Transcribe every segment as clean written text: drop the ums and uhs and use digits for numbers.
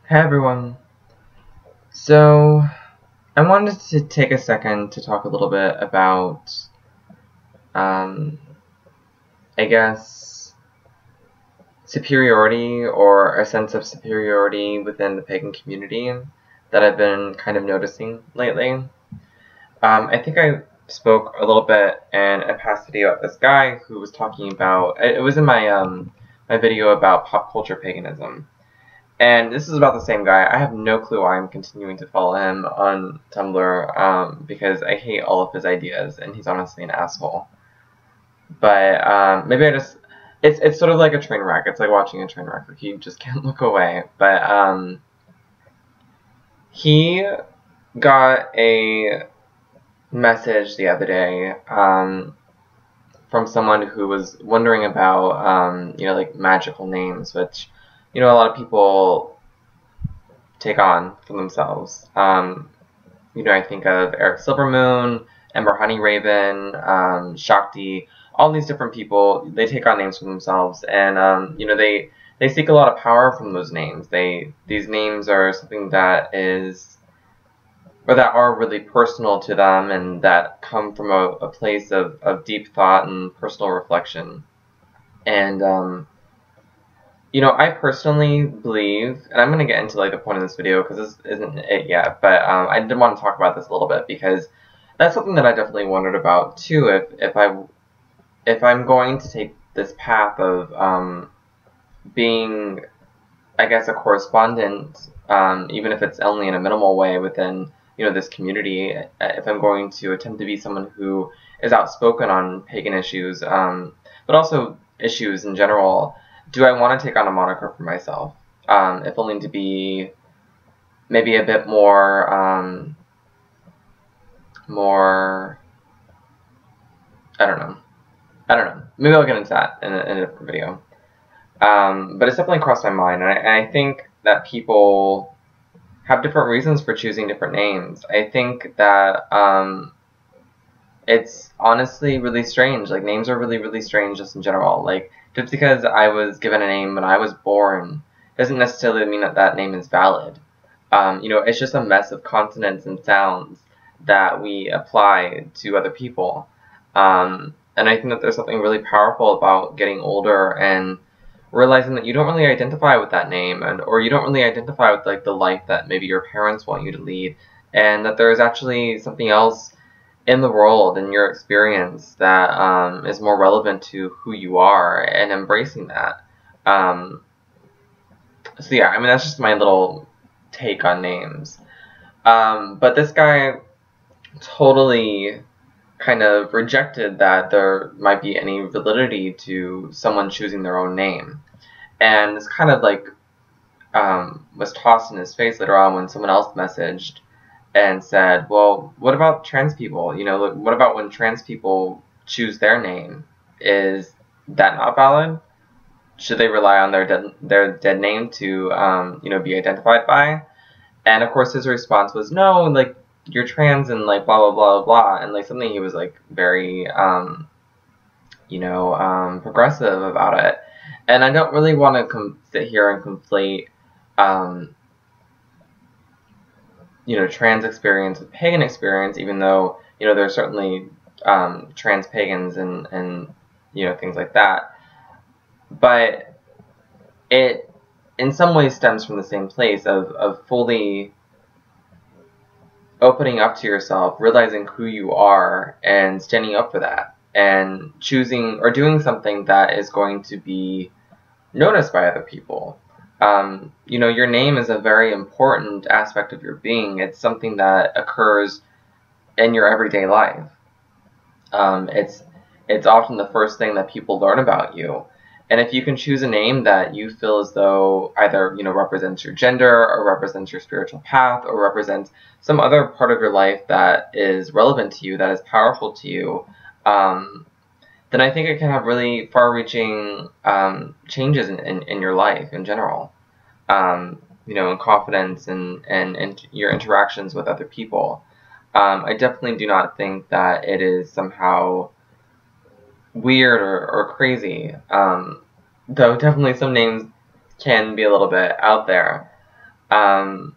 Hey everyone. So, I wanted to take a second to talk a little bit about, um, I guess, superiority or a sense of superiority within the pagan community that I've been kind of noticing lately. I think I spoke a little bit in a past video about this guy who was talking about, it was in my video about pop culture paganism. And this is about the same guy. I have no clue why I'm continuing to follow him on Tumblr, because I hate all of his ideas, and he's honestly an asshole. But maybe it's sort of like a train wreck. It's like watching a train wreck. Like, you just can't look away. But he got a message the other day from someone who was wondering about, like magical names, which, a lot of people take on for themselves. I think of Eric Silvermoon, Ember Honeyraven, Shakti, all these different people. They take on names for themselves, and they seek a lot of power from those names. These names are something that are really personal to them, and that come from a place of deep thought and personal reflection. And I personally believe, and I'm going to get into like the point of this video because this isn't it yet, but I did want to talk about this a little bit because that's something that I definitely wondered about too. If I'm going to take this path of being, I guess, a correspondent, even if it's only in a minimal way within this community, if I'm going to attempt to be someone who is outspoken on pagan issues, but also issues in general. Do I want to take on a moniker for myself? If only to be maybe a bit more, I don't know. Maybe I'll get into that in a different video. But it's definitely crossed my mind, and I think that people have different reasons for choosing different names. I think that it's honestly really strange. Like, names are really, really strange just in general. Like, just because I was given a name when I was born doesn't necessarily mean that that name is valid. It's just a mess of consonants and sounds that we apply to other people. And I think that there's something really powerful about getting older and realizing that you don't really identify with that name, or you don't really identify with like the life that maybe your parents want you to lead, and that there's actually something else in the world, in your experience, that is more relevant to who you are, and embracing that. So yeah, I mean, that's just my little take on names. But this guy totally kind of rejected that there might be any validity to someone choosing their own name. And this kind of like was tossed in his face later on when someone else messaged and said, well, what about trans people? What about when trans people choose their name? Is that not valid? Should they rely on their dead name to be identified by? And of course his response was, no, like, you're trans and like blah blah blah blah, and like something he was like very progressive about it. And I don't really want to sit here and conflate trans experience with pagan experience, even though there's certainly trans pagans and things like that. But it in some ways stems from the same place of fully opening up to yourself, realizing who you are, and standing up for that, and choosing or doing something that is going to be noticed by other people. Your name is a very important aspect of your being. It's something that occurs in your everyday life. It's often the first thing that people learn about you. And if you can choose a name that you feel as though either, represents your gender, or represents your spiritual path, or represents some other part of your life that is relevant to you, that is powerful to you, then I think it can have really far-reaching changes in your life in general. In confidence and your interactions with other people. I definitely do not think that it is somehow weird or crazy, though definitely some names can be a little bit out there. And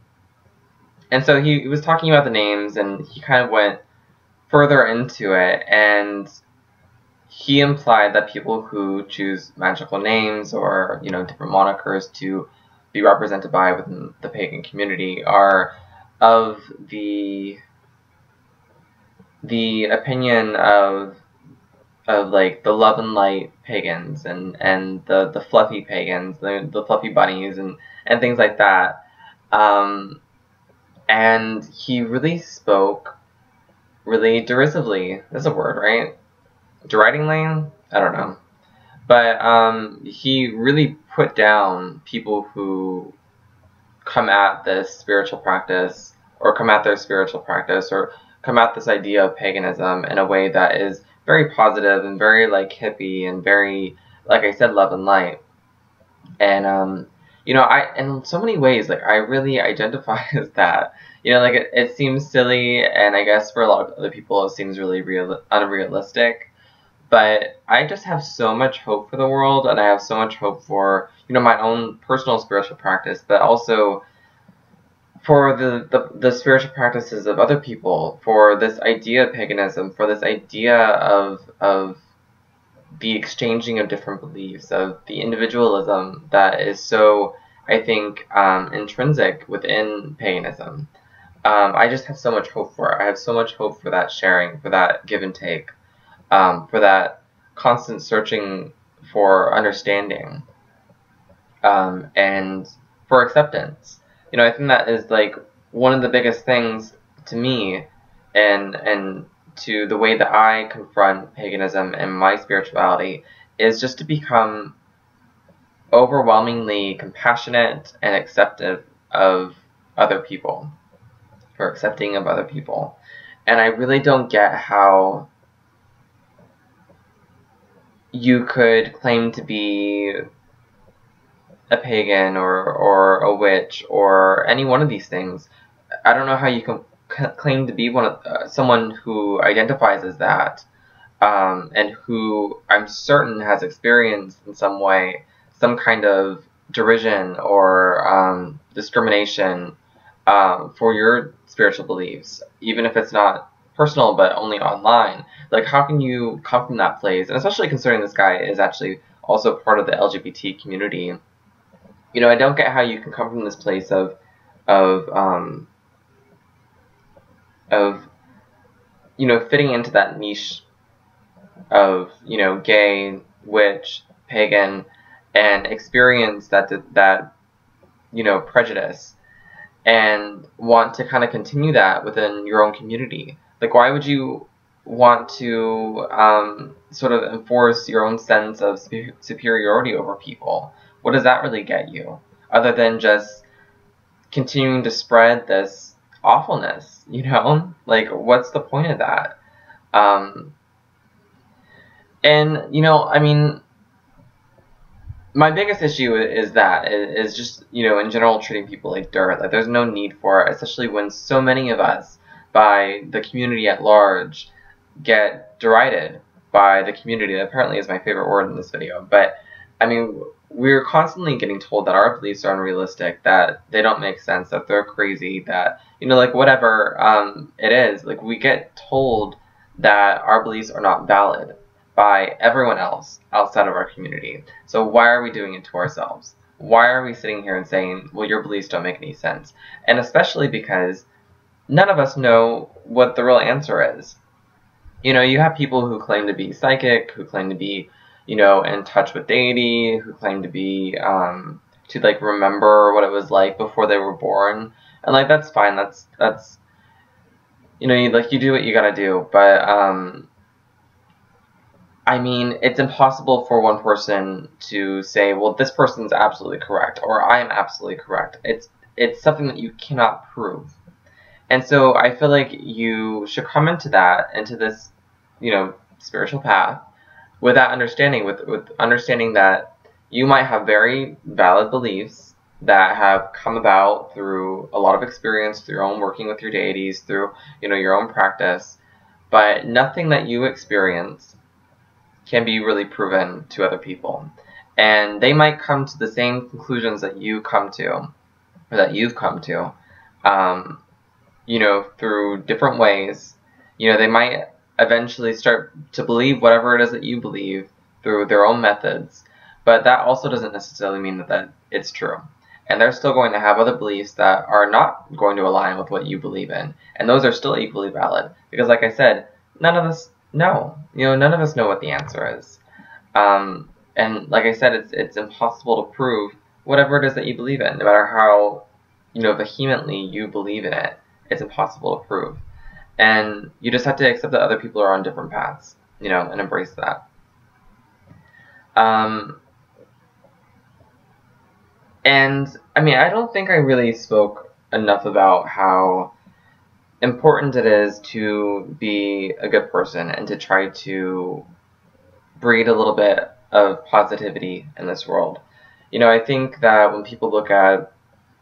so he was talking about the names, and he kind of went further into it, and he implied that people who choose magical names or, different monikers to be represented by within the pagan community are of the opinion of like the love and light pagans and the fluffy pagans, the fluffy bunnies and things like that. And he really spoke really derisively. That's a word, right? Deridingly? I don't know. But he really put down people who come at this spiritual practice, or come at their spiritual practice, or come at this idea of paganism in a way that is very positive and very like hippie and very, like I said, love and light. And in so many ways, like, I really identify as that. Like, it seems silly, and I guess for a lot of other people it seems really unrealistic. But I just have so much hope for the world, and I have so much hope for, my own personal spiritual practice, but also for the spiritual practices of other people, for this idea of paganism, for this idea of the exchanging of different beliefs, of the individualism that is so, I think, intrinsic within paganism. I just have so much hope for it. I have so much hope for that sharing, for that give and take, for that constant searching for understanding, and for acceptance. I think that is like one of the biggest things to me, and to the way that I confront paganism and my spirituality, is just to become overwhelmingly compassionate and accepting of other people. And I really don't get how you could claim to be a pagan or a witch or any one of these things. I don't know how you can claim to be someone who identifies as that, and who I'm certain has experienced in some way some kind of derision or discrimination for your spiritual beliefs, even if it's not personal but only online. Like, how can you come from that place? And especially considering this guy is actually also part of the LGBT community. I don't get how you can come from this place of fitting into that niche of, gay, witch, pagan, and experience that prejudice, and want to kind of continue that within your own community. Like, why would you want to sort of enforce your own sense of superiority over people? What does that really get you, other than just continuing to spread this awfulness, Like, what's the point of that? My biggest issue is just, in general, treating people like dirt. Like, there's no need for it, especially when so many of us, by the community at large, get derided by the community. That apparently is my favorite word in this video. But, we're constantly getting told that our beliefs are unrealistic, that they don't make sense, that they're crazy, that, like, whatever it is. Like, we get told that our beliefs are not valid by everyone else outside of our community. So why are we doing it to ourselves? Why are we sitting here and saying, well, your beliefs don't make any sense? And especially because none of us know what the real answer is. You have people who claim to be psychic, who claim to be, in touch with deity, who claim to be, to, like, remember what it was like before they were born. And, like, that's fine. That's you do what you gotta do. But, it's impossible for one person to say, well, this person's absolutely correct, or I am absolutely correct. It's something that you cannot prove. And so I feel like you should come into this, spiritual path with that understanding, with understanding that you might have very valid beliefs that have come about through a lot of experience, through your own working with your deities, through, your own practice, but nothing that you experience can be really proven to other people. And they might come to the same conclusions that you come to, or that you've come to, you know, through different ways. You know, they might eventually start to believe whatever it is that you believe through their own methods, but that also doesn't necessarily mean that it's true. And they're still going to have other beliefs that are not going to align with what you believe in, and those are still equally valid, because like I said, none of us know. You know, none of us know what the answer is. And like I said, it's impossible to prove whatever it is that you believe in, no matter how, you know, vehemently you believe in it. It's impossible to prove. And you just have to accept that other people are on different paths, you know, and embrace that. And I mean, I don't think I really spoke enough about how important it is to be a good person and to try to breed a little bit of positivity in this world. You know, I think that when people look at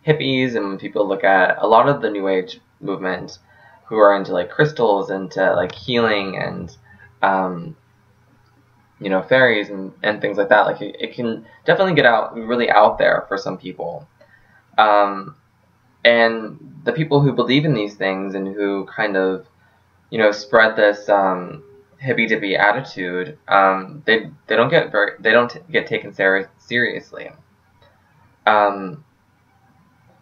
hippies and when people look at a lot of the New Age movement who are into like crystals, into like healing and you know, fairies and things like that, like it can definitely get really out there for some people. And the people who believe in these things and who kind of, you know, spread this hippy-dippy attitude, they don't get taken seriously,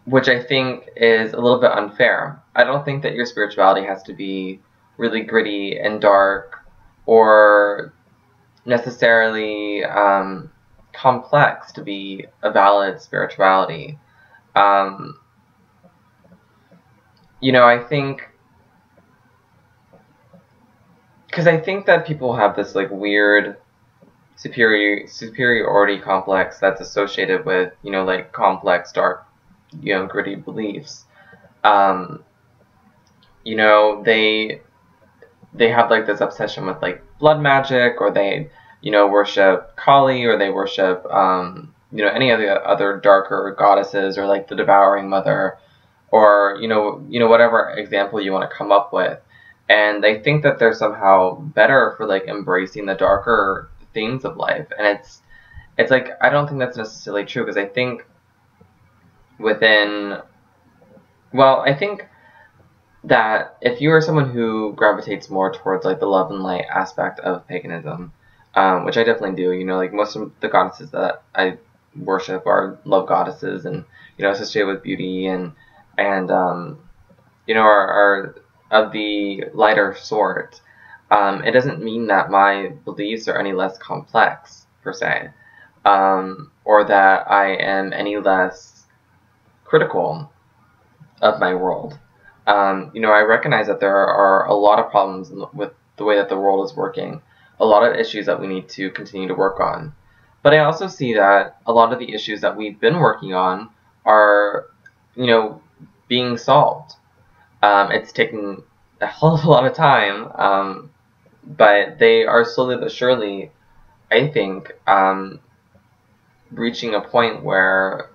which I think is a little bit unfair. I don't think that your spirituality has to be really gritty and dark or necessarily complex to be a valid spirituality. You know, I think, because I think that people have this like weird superiority complex that's associated with, you know, like complex, dark, you know, gritty beliefs. You know, they have like this obsession with like blood magic, or they, you know, worship Kali, or they worship, you know, any of the other darker goddesses, or like the devouring mother, or you know, whatever example you want to come up with, and they think that they're somehow better for like embracing the darker themes of life, and it's like, I don't think that's necessarily true, because I think I think that if you are someone who gravitates more towards like the love and light aspect of paganism, which I definitely do, you know, like most of the goddesses that I worship are love goddesses, and you know, associated with beauty and you know, are of the lighter sort. It doesn't mean that my beliefs are any less complex per se, or that I am any less critical of my world. You know, I recognize that there are a lot of problems with the way that the world is working, a lot of issues that we need to continue to work on. But I also see that a lot of the issues that we've been working on are, you know, being solved. It's taken a hell of a lot of time, but they are slowly but surely, I think, reaching a point where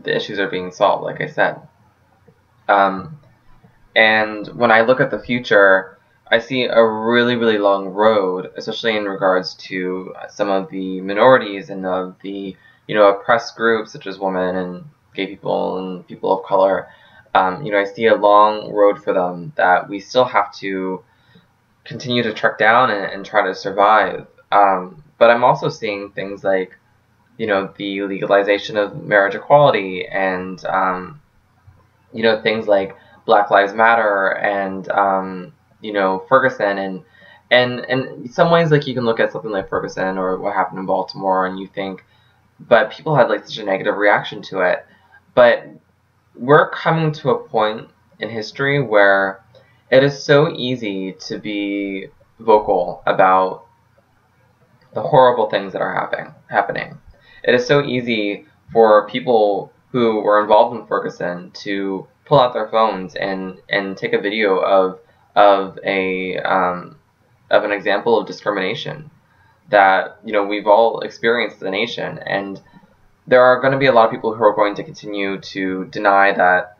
the issues are being solved, like I said. And when I look at the future, I see a really, really long road, especially in regards to some of the minorities and of the, you know, oppressed groups such as women and gay people and people of color. You know, I see a long road for them that we still have to continue to track down and try to survive. But I'm also seeing things like, you know, the legalization of marriage equality and, you know, things like Black Lives Matter and, you know, Ferguson and in some ways, like, you can look at something like Ferguson or what happened in Baltimore and you think, but people had like such a negative reaction to it. But we're coming to a point in history where it is so easy to be vocal about the horrible things that are happening. It is so easy for people who were involved in Ferguson to pull out their phones and take a video of an example of discrimination that, you know, we've all experienced as a nation. And there are going to be a lot of people who are going to continue to deny that,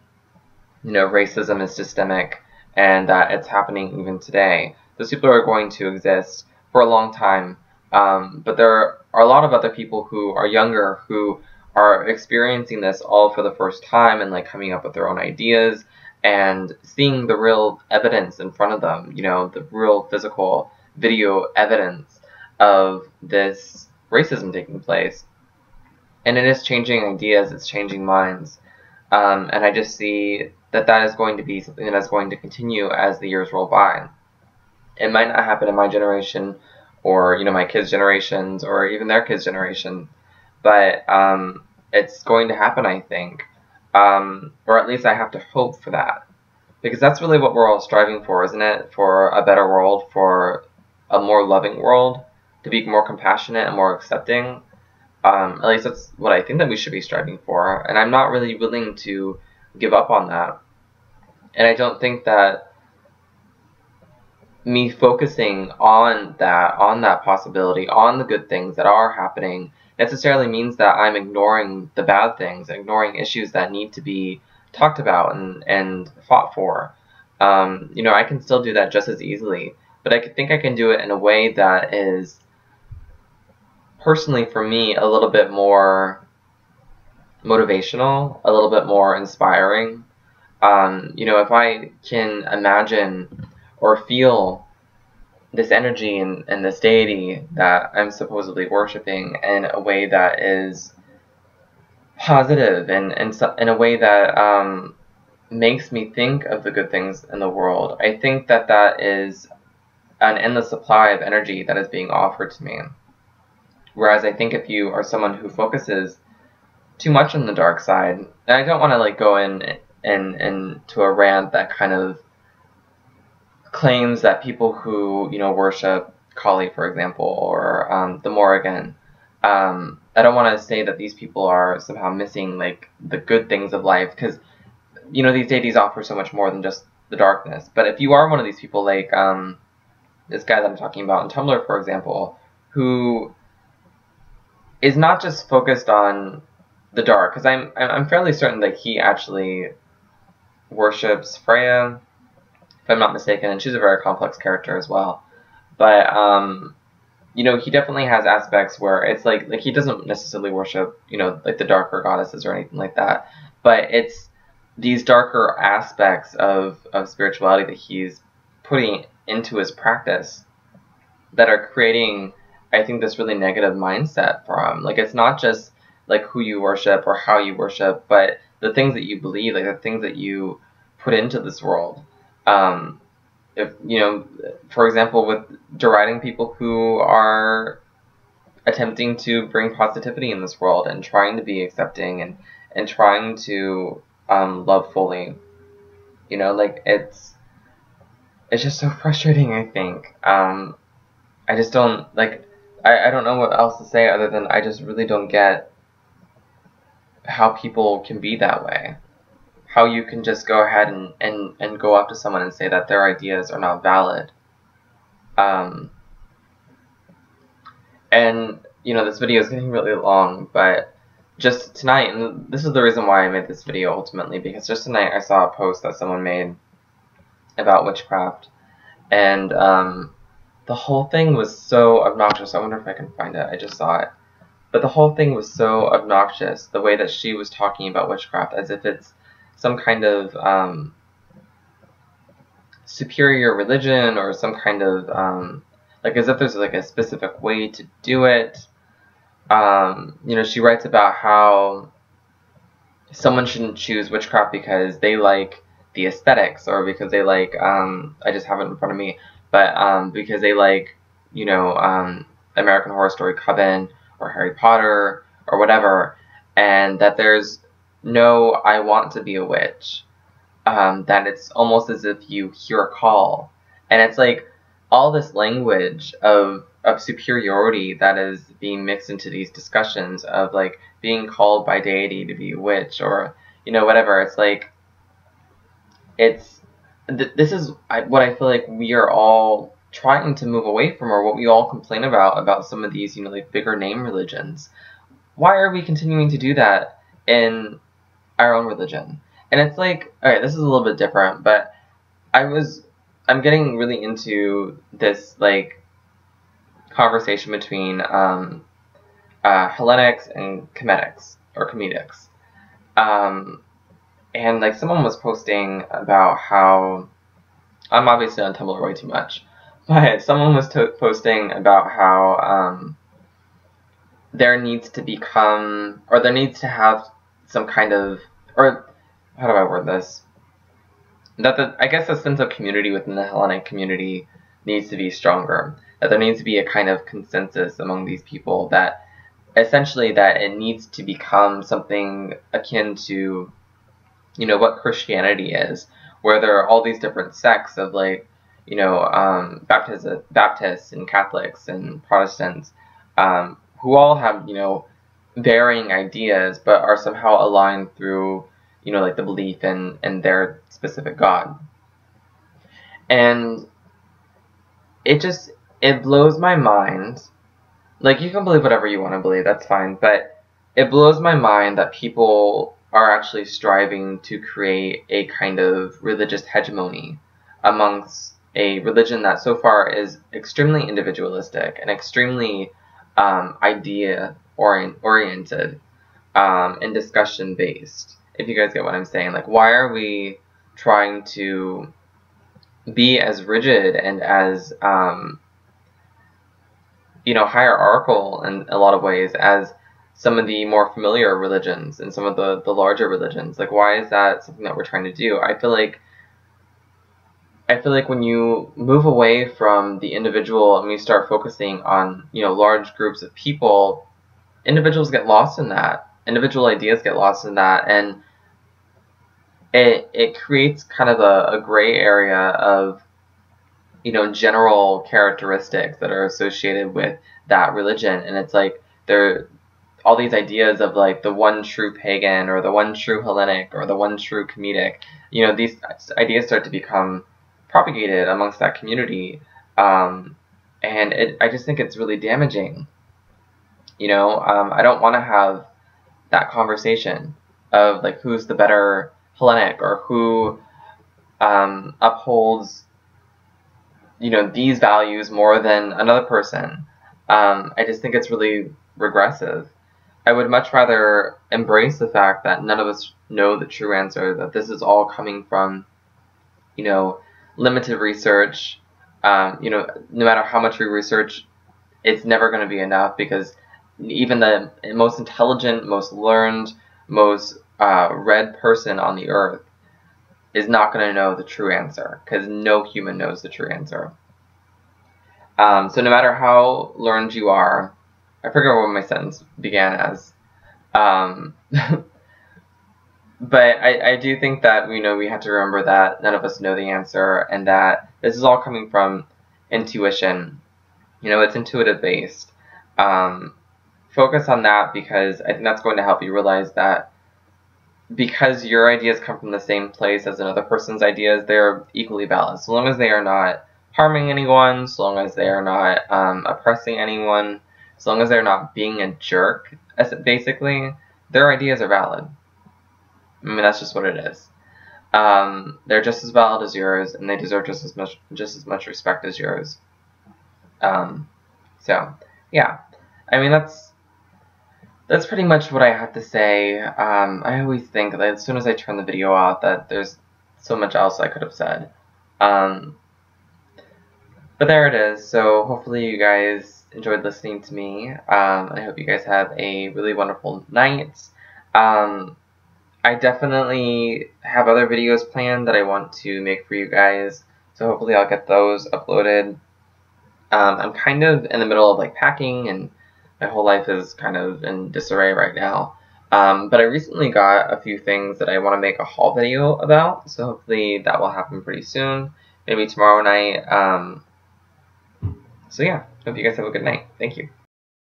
you know, racism is systemic and that it's happening even today. Those people are going to exist for a long time. But there are a lot of other people who are younger who are experiencing this all for the first time and like coming up with their own ideas and seeing the real evidence in front of them, you know, the real physical video evidence of this racism taking place. And it is changing ideas, it's changing minds. And I just see that that is going to be something that is going to continue as the years roll by. It might not happen in my generation or, you know, my kids' generations or even their kids' generation, but it's going to happen, I think. Or at least I have to hope for that. Because that's really what we're all striving for, isn't it? For a better world, for a more loving world, to be more compassionate and more accepting. At least that's what I think that we should be striving for. And I'm not really willing to give up on that. And I don't think that me focusing on that possibility, on the good things that are happening, necessarily means that I'm ignoring the bad things, ignoring issues that need to be talked about and fought for. You know, I can still do that just as easily, but I think I can do it in a way that is, personally for me, a little bit more motivational, a little bit more inspiring. You know, if I can imagine or feel this energy and this deity that I'm supposedly worshiping in a way that is positive and in a way that makes me think of the good things in the world, I think that that is an endless supply of energy that is being offered to me. Whereas I think if you are someone who focuses too much on the dark side, and I don't want to like go into a rant that kind of claims that people who, you know, worship Kali, for example, or the Morrigan, I don't want to say that these people are somehow missing like the good things of life, because, you know, these deities offer so much more than just the darkness. But if you are one of these people, like this guy that I'm talking about on Tumblr, for example, who is not just focused on the dark, because I'm fairly certain that he actually worships Freya, if I'm not mistaken, and she's a very complex character as well. But you know, he definitely has aspects where it's like he doesn't necessarily worship, you know, like the darker goddesses or anything like that, but it's these darker aspects of spirituality that he's putting into his practice that are creating, I think, this really negative mindset for him. Like, it's not just like who you worship or how you worship, but the things that you believe, like the things that you put into this world. If, you know, for example, with deriding people who are attempting to bring positivity in this world and trying to be accepting and trying to love fully, you know, like it's just so frustrating, I think. I just don't, like, I don't know what else to say other than I just really don't get how people can be that way. How you can just go ahead and go up to someone and say that their ideas are not valid. And, you know, this video is getting really long, but just tonight, and this is the reason why I made this video ultimately, because just tonight I saw a post that someone made about witchcraft, and the whole thing was so obnoxious. I wonder if I can find it. I just saw it. But the whole thing was so obnoxious, the way that she was talking about witchcraft, as if it's some kind of superior religion or some kind of, like, as if there's like a specific way to do it. You know, she writes about how someone shouldn't choose witchcraft because they like the aesthetics, or because they like, I just have it in front of me, but because they like, you know, American Horror Story Coven or Harry Potter or whatever, and that there's no I want to be a witch, that it's almost as if you hear a call, and it's like all this language of superiority that is being mixed into these discussions of like being called by deity to be a witch, or, you know, whatever. It's like, this is what I feel like we are all trying to move away from, or what we all complain about some of these, you know, like bigger name religions. Why are we continuing to do that in our own religion? And it's like, alright, this is a little bit different, but I'm getting really into this like conversation between Hellenics and Cometics. or comedics. And like someone was posting about how, I'm obviously on Tumblr way too much, but someone was posting about how there needs to have some kind of, or how do I word this? That I guess the sense of community within the Hellenic community needs to be stronger. That there needs to be a kind of consensus among these people that essentially that it needs to become something akin to, you know, what Christianity is, where there are all these different sects of like, you know, Baptists and Catholics and Protestants, who all have, you know, varying ideas, but are somehow aligned through, you know, like the belief in their specific God. And it blows my mind. Like, you can believe whatever you want to believe, that's fine, but it blows my mind that people are actually striving to create a kind of religious hegemony amongst a religion that so far is extremely individualistic and extremely idea-oriented and discussion-based, if you guys get what I'm saying. Like, why are we trying to be as rigid and as you know, hierarchical in a lot of ways as some of the more familiar religions and some of the larger religions? Like, why is that something that we're trying to do? I feel like when you move away from the individual and we start focusing on, you know, large groups of people, individuals get lost in that. Individual ideas get lost in that, and it creates kind of a gray area of, you know, general characteristics that are associated with that religion. And it's like there all these ideas of like the one true pagan or the one true Hellenic or the one true comedic. You know, these ideas start to become propagated amongst that community, and I just think it's really damaging. You know, I don't want to have that conversation of like who's the better Hellenic or who upholds, you know, these values more than another person. I just think it's really regressive. I would much rather embrace the fact that none of us know the true answer, that this is all coming from, you know, limited research. You know, no matter how much we research, it's never going to be enough, because even the most intelligent, most learned, most read person on the earth is not going to know the true answer, because no human knows the true answer. So no matter how learned you are, I forget what my sentence began as, but I do think that, you know, we have to remember that none of us know the answer, and that this is all coming from intuition. You know, it's intuitive based. Focus on that, because I think that's going to help you realize that because your ideas come from the same place as another person's ideas, they're equally valid. So long as they are not harming anyone, so long as they are not oppressing anyone, so long as they're not being a jerk, basically, their ideas are valid. I mean, that's just what it is. They're just as valid as yours, and they deserve just as much respect as yours. So, yeah. I mean, that's pretty much what I have to say. I always think that as soon as I turn the video off that there's so much else I could have said. But there it is. So hopefully you guys enjoyed listening to me. I hope you guys have a really wonderful night. I definitely have other videos planned that I want to make for you guys. So hopefully I'll get those uploaded. I'm kind of in the middle of like packing, and my whole life is kind of in disarray right now. But I recently got a few things that I want to make a haul video about, so hopefully that will happen pretty soon, maybe tomorrow night. So yeah, hope you guys have a good night. Thank you.